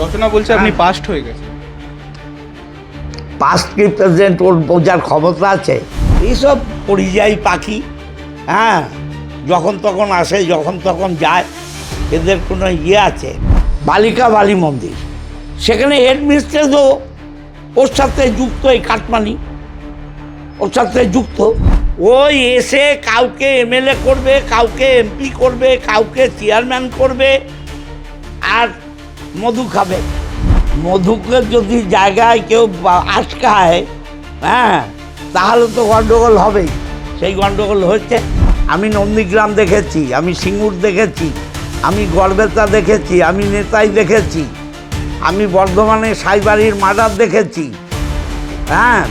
রচনা বলছে আপনি পাস্ট হয়ে গেছেন। পাস্ট কি প্রেজেন্ট ওর বোঝার ক্ষমতা আছে? এইসব পরিযায়ী পাখি, হ্যাঁ, যখন তখন আসে যখন তখন যায়, এদের কোনো ইয়ে আছে? বালিকা বালী মন্দির, সেখানে হেডমিস্ট্রেসও ওর সাথে যুক্ত, এই কাটমানি ওর সাথে যুক্ত। ওই এসে কাউকে এমএলএ করবে, কাউকে এমপি করবে, কাউকে চেয়ারম্যান করবে, আর মধু খাবে। মধুকে যদি জায়গায় কেউ আটকায়, হ্যাঁ, তাহলে তো গণ্ডগোল হবেই। সেই গণ্ডগোল হচ্ছে। আমি নন্দীগ্রাম দেখেছি, আমি সিঙ্গুর দেখেছি, আমি গড়বেতা দেখেছি, আমি নেতাই দেখেছি, আমি বর্ধমানে সাইবাড়ির মার্ডার দেখেছি, হ্যাঁ।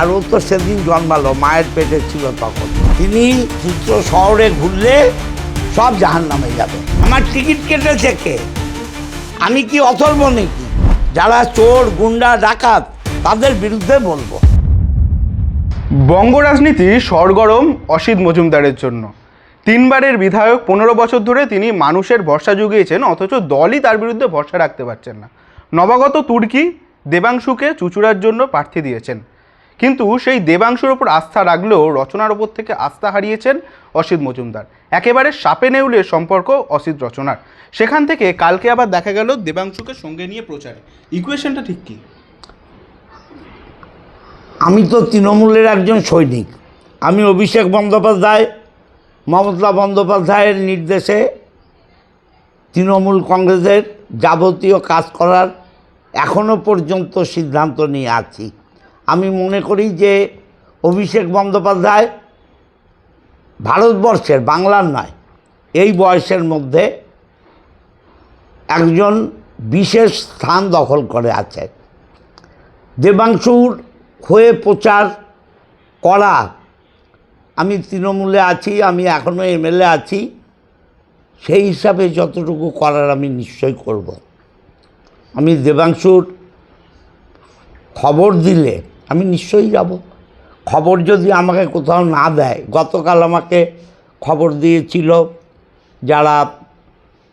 আর ও তো সেদিন জন্মালো, মায়ের পেটে ছিল তখন। তিনি চিত্র শহরে ঘুরলে সব জাহান্নামে যাবে। আমার টিকিট কেটেছে কে? আমি কি অথর্ব নাকি? যারা চোর, গুন্ডা, ডাকাত, তাদের বিরুদ্ধে বলবো। বঙ্গ রাজনীতি সরগরম অসিত মজুমদারের জন্য। 3 বারের বিধায়ক, 15 বছর ধরে তিনি মানুষের ভরসা জুগিয়েছেন, অথচ দলই তার বিরুদ্ধে ভরসা রাখতে পারছেন না। নবাগত তুর্কি দেবাংশুকে চুচুড়ার জন্য প্রার্থী দিয়েছেন, কিন্তু সেই দেবাংশুর ওপর আস্থা রাখলেও রচনার ওপর থেকে আস্থা হারিয়েছেন অসিত মজুমদার। একেবারে সাপে নেউলের সম্পর্ক অসিত রচনার। সেখান থেকে কালকে আবার দেখা গেল দেবাংশুকে সঙ্গে নিয়ে প্রচারে। ইকুয়েশনটা ঠিক কি? আমি তো তৃণমূলের একজন সৈনিক। আমি অভিষেক বন্দ্যোপাধ্যায়, মমতা বন্দ্যোপাধ্যায়ের নির্দেশে তৃণমূল কংগ্রেসের যাবতীয় কাজ করার এখনও পর্যন্ত সিদ্ধান্ত নিয়ে আছি। আমি মনে করি যে অভিষেক বন্দ্যোপাধ্যায় ভারতবর্ষের, বাংলার নয়, এই বয়সের মধ্যে একজন বিশেষ স্থান দখল করে আছে। দেবাংশুর হয়ে প্রচার করা, আমি তৃণমূলে আছি, আমি এখনও এমএলএ আছি, সেই হিসাবে যতটুকু করার আমি নিশ্চয়ই করব। আমি দেবাংশুর খবর দিলে আমি নিশ্চয়ই যাব। খবর যদি আমাকে কোথাও না দেয়, গতকাল আমাকে খবর দিয়েছিল যারা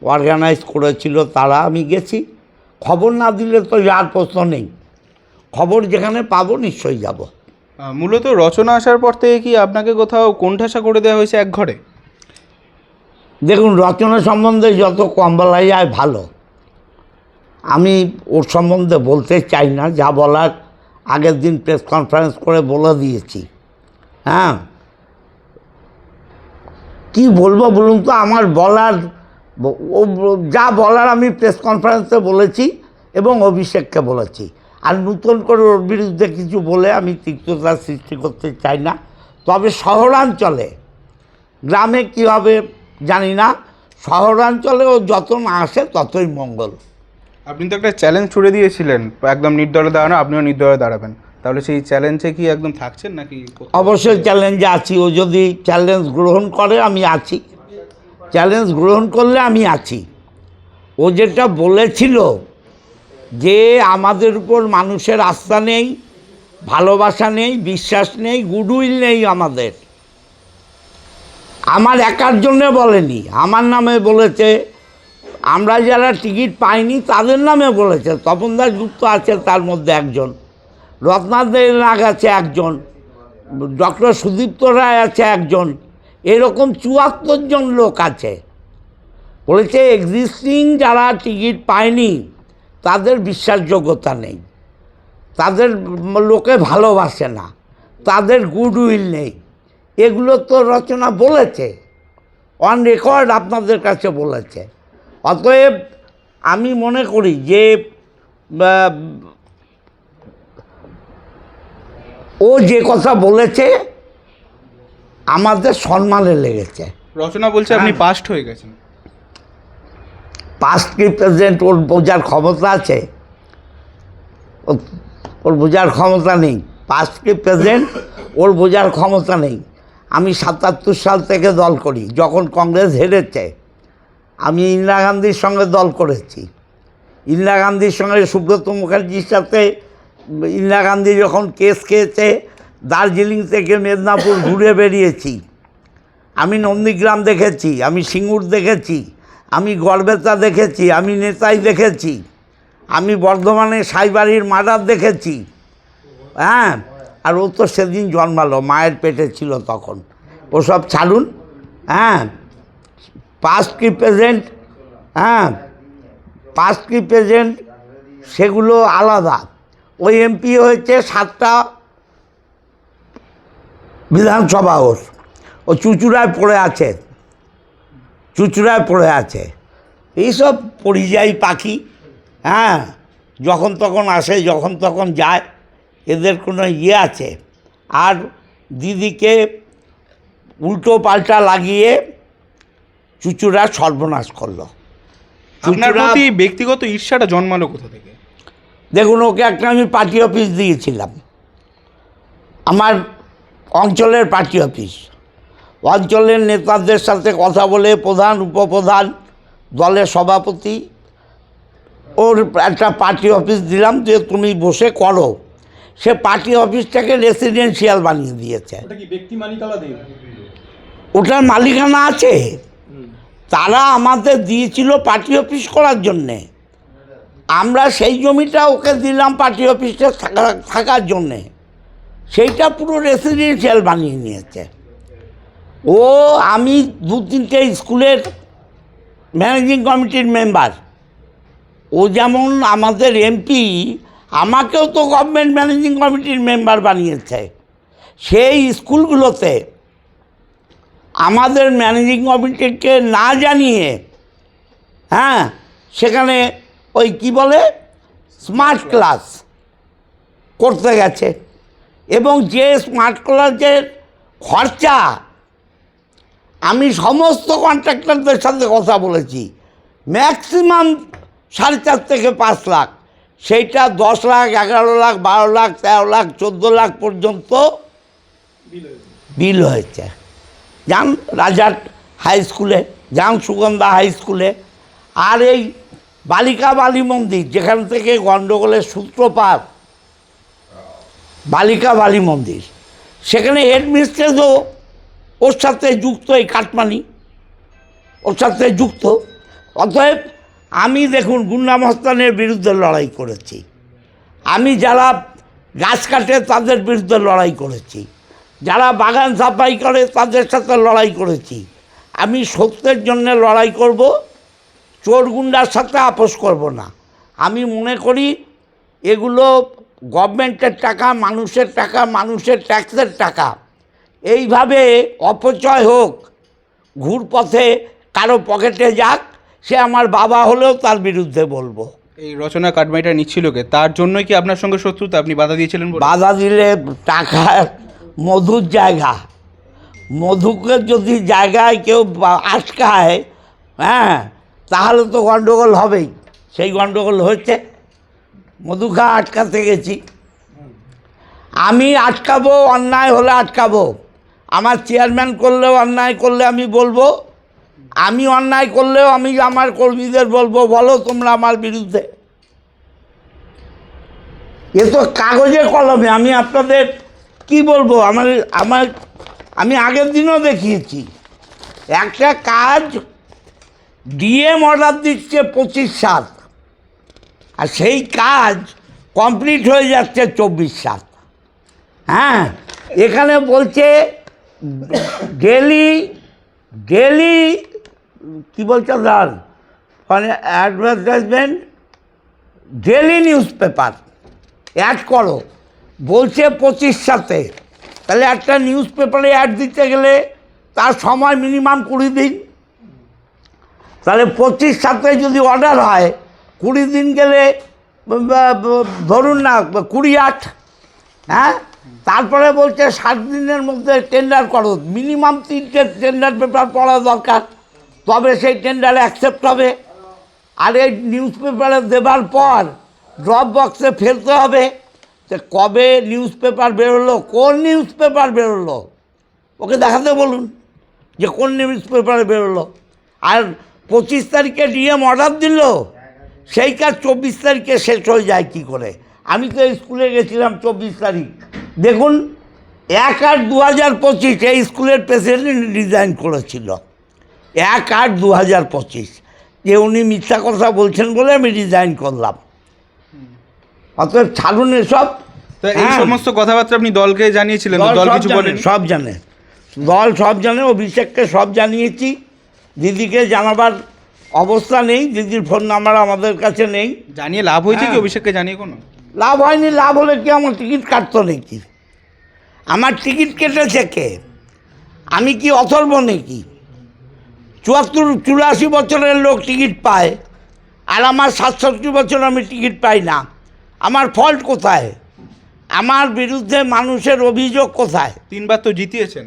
অর্গানাইজ করেছিল তারা, আমি গেছি। খবর না দিলে তো যার প্রশ্ন নেই, খবর যেখানে পাবো নিশ্চয়ই যাব। মূলত রচনা আসার পর থেকে কি আপনাকে কোথাও কোণঠাসা করে দেওয়া হয়েছে এক ঘরে? দেখুন, রচনা সম্বন্ধে যত কম বলা যায় ভালো। আমি ওর সম্বন্ধে বলতে চাই না, যা বলার আগের দিন প্রেস কনফারেন্স করে বলে দিয়েছি। হ্যাঁ, কি বলবো বলুন তো? আমার বলার, যা বলার আমি প্রেস কনফারেন্সে বলেছি এবং অভিষেককে বলেছি। আর নতুন করে ওর বিরুদ্ধে কিছু বলে আমি তিক্ততা সৃষ্টি করতে চাই না। তবে শহরাঞ্চলে, গ্রামে কী হবে জানি না, শহরাঞ্চলে ও যত না আসে ততই মঙ্গল। আপনি তো একটা চ্যালেঞ্জ ছুড়ে দিয়েছিলেন, একদম নির্দলে দাঁড়ানো, আপনিও নির্দলে দাঁড়াবেন, তাহলে সেই চ্যালেঞ্জে কি একদম থাকছেন নাকি? অবশ্যই চ্যালেঞ্জে আছি। ও যদি চ্যালেঞ্জ গ্রহণ করে আমি আছি, চ্যালেঞ্জ গ্রহণ করলে আমি আছি। ও যেটা বলেছিল যে আমাদের উপর মানুষের আস্থা নেই, ভালোবাসা নেই, বিশ্বাস নেই, গুডউইল নেই আমাদের, আমার একার জন্যে বলেনি, আমার নামে বলেছে। আমরা যারা টিকিট পাইনি তাদের নামে বলেছে। তপনদাস গুপ্ত আছে তার মধ্যে একজন, রত্নাদের নাগ আছে একজন, ডক্টর সুদীপ্ত রায় আছে একজন, এরকম 74 জন লোক আছে। বলেছে এক্সিস্টিং যারা টিকিট পায়নি তাদের বিশ্বাসযোগ্যতা নেই, তাদের লোকে ভালোবাসে না, তাদের গুডউইল নেই। এগুলো তো রচনা বলেছে, অন রেকর্ড আপনাদের কাছে বলেছে। অতএব আমি মনে করি যে ও যে কথা বলেছে আমাদের সম্মানে লেগেছে। রচনা বলছে আপনি পাস্ট হয়ে গেছেন। পাস্ট কি প্রেজেন্ট ওর বোঝার ক্ষমতা আছে? ওর বোঝার ক্ষমতা নেই। পাস্ট কি প্রেজেন্ট ওর বোঝার ক্ষমতা নেই। আমি 77 সাল থেকে দল করি, যখন কংগ্রেস হেরেছে আমি ইন্দিরা গান্ধীর সঙ্গে দল করেছি। ইন্দিরা গান্ধীর সঙ্গে সুব্রত মুখার্জির সাথে, ইন্দিরা গান্ধী যখন কেস খেয়েছে দার্জিলিং থেকে মেদিনীপুর ঘুরে বেরিয়েছি। আমি নন্দীগ্রাম দেখেছি, আমি সিঙ্গুর দেখেছি, আমি গড়বেতা দেখেছি, আমি নেতাই দেখেছি, আমি বর্ধমানে সাইবাড়ির মার্ডার দেখেছি, হ্যাঁ, আর ও তো সেদিন জন্মালো, মায়ের পেটে ছিল তখন। ওসব ছাড়ুন, হ্যাঁ, পাস্ট কি প্রেজেন্ট, হ্যাঁ, পাস্ট কি প্রেজেন্ট সেগুলো আলাদা। ওই এমপি হয়েছে 7টা বিধানসভা, ও চুচুড়ায় পড়ে আছে, চুচুড়ায় পড়ে আছে। এইসব পরিযায়ী পাখি, হ্যাঁ, যখন তখন আসে, যখন তখন যায়, এদের কোনো ইয়ে আছে। আর দিদিকে উল্টো পাল্টা লাগিয়ে চুচুড়া সর্বনাশ করলো। আপনার চুচুড়া, প্রতি ব্যক্তিগত ঈর্ষাটা জন্মালো কোথা থেকে? দেখুন, ওকে একটা আমি পার্টি অফিস দিয়েছিলাম, আমার অঞ্চলের পার্টি অফিস। অঞ্চলের নেতাদের সাথে কথা বলে প্রধান, উপপ্রধান, দলের সভাপতি, ওর একটা পার্টি অফিস দিলাম যে তুমি বসে করো। সে পার্টি অফিসটাকে রেসিডেন্সিয়াল বানিয়ে দিয়েছে। ওটা কি ব্যক্তি মালিকানাধীন? ওটার মালিকানা আছে, তারা আমাদের দিয়েছিল পার্টি অফিস করার জন্যে, আমরা সেই জমিটা ওকে দিলাম পার্টি অফিসটা থাকার জন্যে। সেইটা পুরো রেসিডেন্সিয়াল বানিয়ে নিয়েছে ও। আমি 2-3টে স্কুলের ম্যানেজিং কমিটির মেম্বার, ও যেমন আমাদের এমপি, আমাকেও তো গভর্নমেন্ট ম্যানেজিং কমিটির মেম্বার বানিয়েছে। সেই স্কুলগুলোতে আমাদের ম্যানেজিং কমিটিকে না জানিয়ে, হ্যাঁ, সেখানে ওই কি বলে স্মার্ট ক্লাস করতে গেছে। এবং যে স্মার্ট ক্লাসের খরচা, আমি সমস্ত কন্ট্রাক্টরদের সাথে কথা বলেছি, ম্যাক্সিমাম 4.5 থেকে 5 লাখ, সেইটা 10 লাখ, 11 লাখ, 12 লাখ, 13 লাখ, 14 লাখ পর্যন্ত বিল হয়েছে। যান রাজার হাই স্কুলে, যান সুগন্ধা হাই স্কুলে। আর এই বালিকা বালী মন্দির, যেখান থেকে গণ্ডগোলের সূত্রপাত, বালিকা বালী মন্দির, সেখানে হেডমিস্ট্রেসও ওর সাথে যুক্ত, এই কাটমানি ওর সাথে যুক্ত। অতএব আমি দেখুন গুন্ডামস্তানের বিরুদ্ধে লড়াই করেছি, আমি যারা গাছ কাটে তাদের বিরুদ্ধে লড়াই করেছি, যারা বাগান সাফাই করে তাদের সাথে লড়াই করেছি। আমি সত্যের জন্য লড়াই করব, চোর গুন্ডার সাথে আপোষ করব না। আমি মনে করি এগুলো গভর্নমেন্টের টাকা, মানুষের টাকা, মানুষের ট্যাক্সের টাকা, এইভাবে অপচয় হোক, ঘুরপথে কারো পকেটে যাক, সে আমার বাবা হলেও তার বিরুদ্ধে বলবো। এই রচনা কাটমাইটা নিচ্ছিল কে? তার জন্যই কি আপনার সঙ্গে শত্রুতা? আপনি বাধা দিয়েছিলেন বলে? বাধা দিলে টাকা, মধুর জায়গা, মধুকে যদি জায়গায় কেউ আটকায়, হ্যাঁ, তাহলে তো গণ্ডগোল হবেই। সেই গণ্ডগোল হচ্ছে, মধুখা আটকাতে গেছি। আমি আটকাবো, অন্যায় হলে আটকাবো। আমার চেয়ারম্যান করলেও, অন্যায় করলে আমি বলবো, আমি অন্যায় করলেও আমি আমার কর্মীদের বলবো, বলো তোমরা আমার বিরুদ্ধে। এ তো কাগজে কলমে, আমি আপনাদের কি বলবো। আমি আগের দিনও দেখিয়েছি, একটা কাজ ডিএম অর্ডার দিচ্ছে 25/7, আর সেই কাজ কমপ্লিট হয়ে যাচ্ছে 24/7। হ্যাঁ, এখানে বলছে ডেলি কী বলছে দাঁড়, মানে advertisement, daily newspaper ad করো, বলছে 25/7। তাহলে একটা নিউজ পেপারে অ্যাড দিতে গেলে তার সময় মিনিমাম 20 দিন। তাহলে 25/7 যদি অর্ডার হয়, 20 দিন গেলে ধরুন না 28, হ্যাঁ, তারপরে বলছে 7 দিনের মধ্যে টেন্ডার করো। মিনিমাম 3টে টেন্ডার পেপার পড়া দরকার, তবে সেই টেন্ডার অ্যাকসেপ্ট হবে। আর এই নিউজ পেপারে দেবার পর ড্রপ বক্সে ফেলতে হবে। তো কবে নিউজ পেপার বেরোলো, কোন নিউজ পেপার বেরোলো, ওকে দেখাতে বলুন যে কোন নিউজ পেপারে বেরোলো। আর 25 তারিখে ডিএম অর্ডার দিল, সেই কাজ 24 তারিখে শেষ হয়ে যায় কি করে? আমি তো স্কুলে গেছিলাম 24 তারিখ। দেখুন 1/8/2025 এই স্কুলের প্রেসিডেন্ট রিজাইন করেছিল। 1/8/2025, যে উনি মিথ্যা কথা বলছেন বলে আমি রিজাইন করলাম। অতএব ছাড়ুন এসব। তো এই হ্যাঁ। সমস্ত কথাবার্তা আপনি দলকে জানিয়েছিলেন, তো দল দল সব কিছু জানে, বলেন? সব জানে, দল সব জানে, অভিষেককে সব জানিয়েছি। দিদিকে জানাবার অবস্থা নেই, দিদির ফোন নাম্বার আমাদের কাছে নেই। জানিয়ে লাভ হয়েছে কি হ্যাঁ। অভিষেককে জানিয়ে কোনো? লাভ হয়নি, লাভ হলে কি আমার টিকিট কাটতো নাকি? আমার টিকিট কেটেছে কে? আমি কি অথর্ব নাকি? 84 বছরের লোক টিকিট পায়, আর আমার 67 বছর আমি টিকিট পাই না। আমার ফল্ট কোথায়? আমার বিরুদ্ধে মানুষের অভিযোগ কোথায়? 3 বার তো জিতিয়েছেন।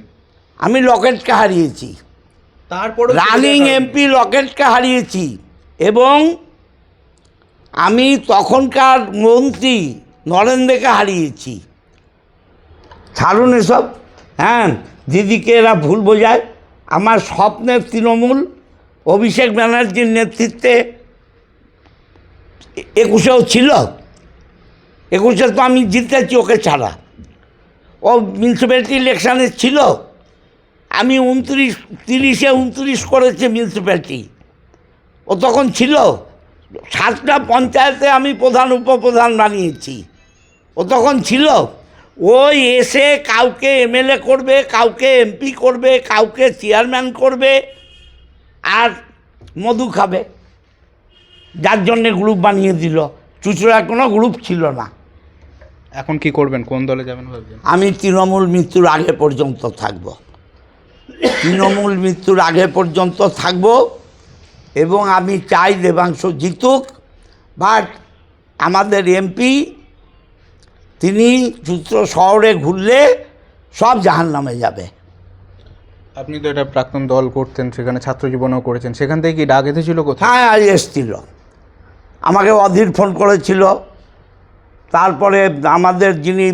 আমি লকেটকে হারিয়েছি, তারপর রানিং এমপি লকেটকে হারিয়েছি, এবং আমি তখনকার মন্ত্রী নরেন্দ্রকে হারিয়েছি। ছাড়ুন এসব। হ্যাঁ, দিদিকে এরা ভুল বোঝায়। আমার স্বপ্নের তৃণমূল অভিষেক ব্যানার্জির নেতৃত্বে 21-এও ছিল। 21-এ তো আমি জিতেছি ওকে ছাড়া। ও মিউনিসিপ্যালিটি ইলেকশানে ছিল। আমি 29 করেছে মিউনিসিপ্যালিটি, ও তখন ছিল। 7টা পঞ্চায়েতে আমি প্রধান উপপ্রধান বানিয়েছি, ও তখন ছিল। ওই এসে কাউকে এমএলএ করবে, কাউকে এমপি করবে, কাউকে চেয়ারম্যান করবে, আর মধু খাবে, যার জন্যে গ্রুপ বানিয়ে দিল। চুচুড়ার কোনো গ্রুপ ছিল না। এখন কি করবেন, কোন দলে যাবেন ভাবছেন? আমি তৃণমূল মৃত্যুর আগে পর্যন্ত থাকব, তৃণমূল মৃত্যুর আগে পর্যন্ত থাকব, এবং আমি চাই দেবাংশু জিতুক। বাট আমাদের এমপি, তিনি চুত্র শহরে ঘুরলে সব জাহান্নামে যাবে। আপনি তো এটা প্রাক্তন দল করতেন, সেখানে ছাত্র জীবনেও করেছেন, সেখান থেকে কি ডাক এসেছিল কোথায়? হ্যাঁ, আজ এসছিল, আমাকে অধীর ফোন করেছিল। তারপরে আমাদের যিনি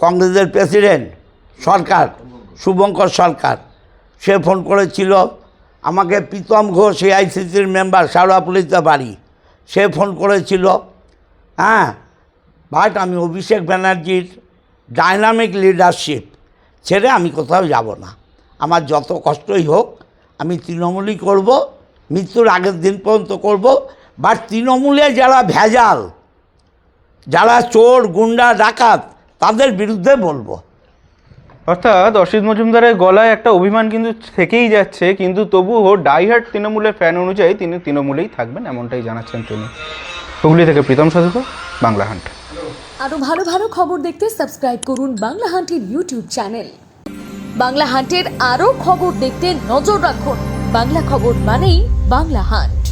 কংগ্রেসের প্রেসিডেন্ট সরকার, শুভঙ্কর সরকার, সে ফোন করেছিল। আমাকে প্রীতম ঘোষ এআইসিসির মেম্বার, শাওড়াপুলিতে বাড়ি, সে ফোন করেছিল। হ্যাঁ, বাট আমি অভিষেক ব্যানার্জির ডাইনামিক লিডারশিপ ছেড়ে আমি কোথাও যাব না। আমার যত কষ্টই হোক আমি তৃণমূলই করব, মৃত্যুর আগের দিন পর্যন্ত করব। বাট তৃণমূলে যারা ভেজাল, যারা চোর গুন্ডা ডাকাত, তাদের বিরুদ্ধে বলবো। অর্থাৎ অসিত মজুমদারের গলায় একটা অভিমান কিন্তু থেকেই যাচ্ছে, কিন্তু তবুও ডাইহার্ট তৃণমূলের ফ্যান অনুযায়ী তিনি তৃণমূলেই থাকবেন, এমনটাই জানাচ্ছেন তিনি। হুগলি থেকে প্রীতম সাধুকা, বাংলা হান্ট। আরো ভালো ভালো খবর দেখতে সাবস্ক্রাইব করুন বাংলা হান্টের ইউটিউব চ্যানেল। বাংলা হান্টের আরো খবর দেখতে নজর রাখুন। বাংলা খবর মানেই বাংলা হান্ট।